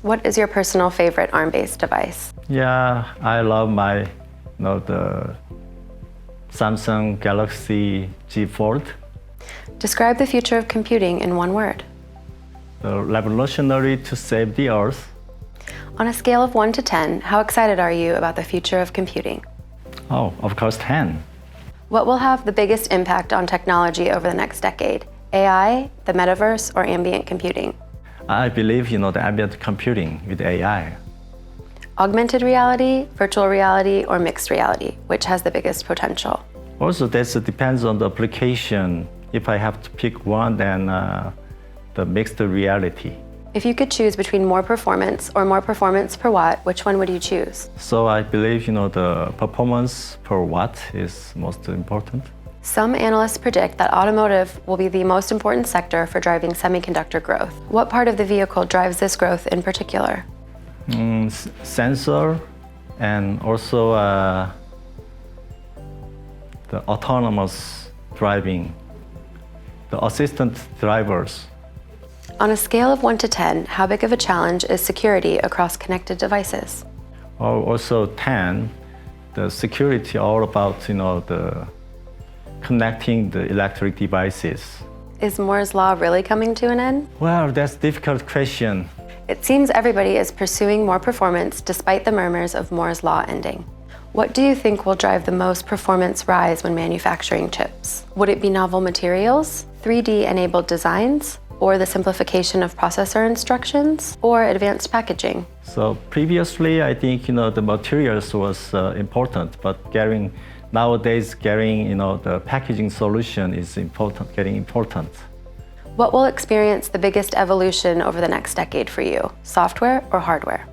What is your personal favorite ARM-based device? Yeah, I love the Samsung Galaxy G Fold. Describe the future of computing in one word. Revolutionary to save the Earth. On a scale of 1 to 10, how excited are you about the future of computing? Oh, of course, 10. What will have the biggest impact on technology over the next decade? AI, the metaverse, or ambient computing? I believe, the ambient computing with AI. Augmented reality, virtual reality, or mixed reality? Which has the biggest potential? Also, that depends on the application. If I have to pick one, then the mixed reality. If you could choose between more performance or more performance per watt, which one would you choose? So I believe, the performance per watt is most important. Some analysts predict that automotive will be the most important sector for driving semiconductor growth. What part of the vehicle drives this growth in particular? Sensor and also the autonomous driving, the assistant drivers. On a scale of 1 to 10, how big of a challenge is security across connected devices? Also 10, the security all about, the connecting the electric devices. Is Moore's law really coming to an end? Well, that's a difficult question. It seems everybody is pursuing more performance despite the murmurs of Moore's law ending. What do you think will drive the most performance rise when manufacturing chips? Would it be novel materials, 3D-enabled designs, or the simplification of processor instructions, or advanced packaging? So previously, I think, the materials was important, but nowadays, the packaging solution is getting important. What will experience the biggest evolution over the next decade for you, software or hardware?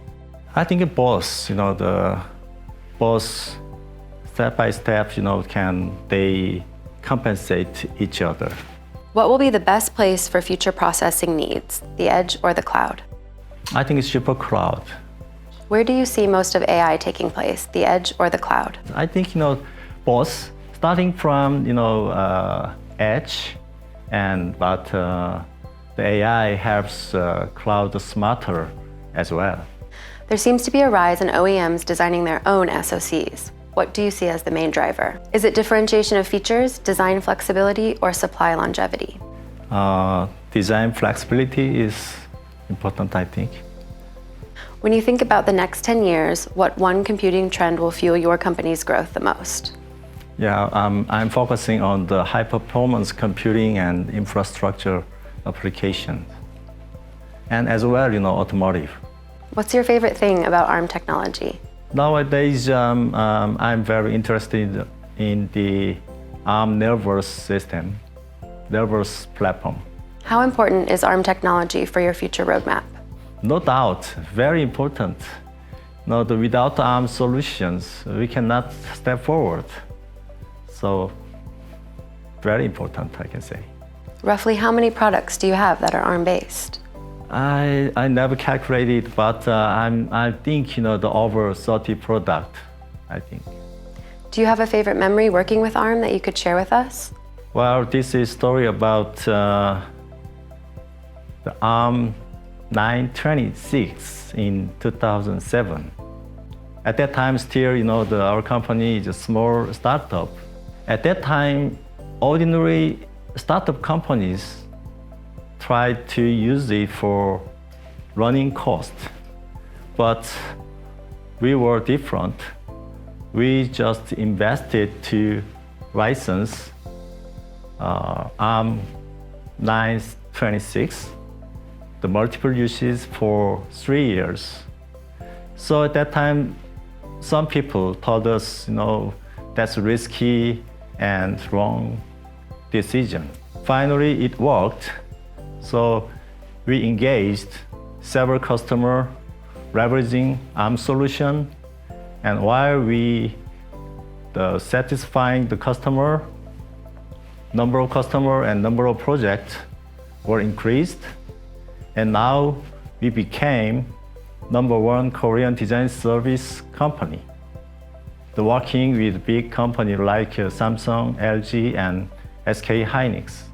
I think both, both step by step, they compensate each other. What will be the best place for future processing needs, the edge or the cloud? I think it's super cloud. Where do you see most of AI taking place, the edge or the cloud? I think, both, starting from, edge, but the AI helps cloud smarter as well. There seems to be a rise in OEMs designing their own SoCs. What do you see as the main driver? Is it differentiation of features, design flexibility, or supply longevity? Design flexibility is important, I think. When you think about the next 10 years, what one computing trend will fuel your company's growth the most? Yeah, I'm focusing on the high-performance computing and infrastructure applications, and as well, automotive. What's your favorite thing about ARM technology? Nowadays, I'm very interested in the ARM nervous platform. How important is ARM technology for your future roadmap? No doubt, very important. Without ARM solutions, we cannot step forward. So, very important, I can say. Roughly how many products do you have that are ARM-based? I never calculated, but I think, the over 30 product, I think. Do you have a favorite memory working with ARM that you could share with us? Well, this is a story about the ARM 926 in 2007. At that time, still, our company is a small startup. At that time, ordinary startup companies tried to use it for running cost, but we were different. We just invested to license ARM 926, the multiple uses for 3 years. So at that time, some people told us, that's risky and wrong decision. Finally, it worked. So we engaged several customers leveraging ARM solution, and while we satisfying the customer, number of customers and number of projects were increased, and now we became #1 Korean design service company. Working with big companies like Samsung, LG, and SK Hynix.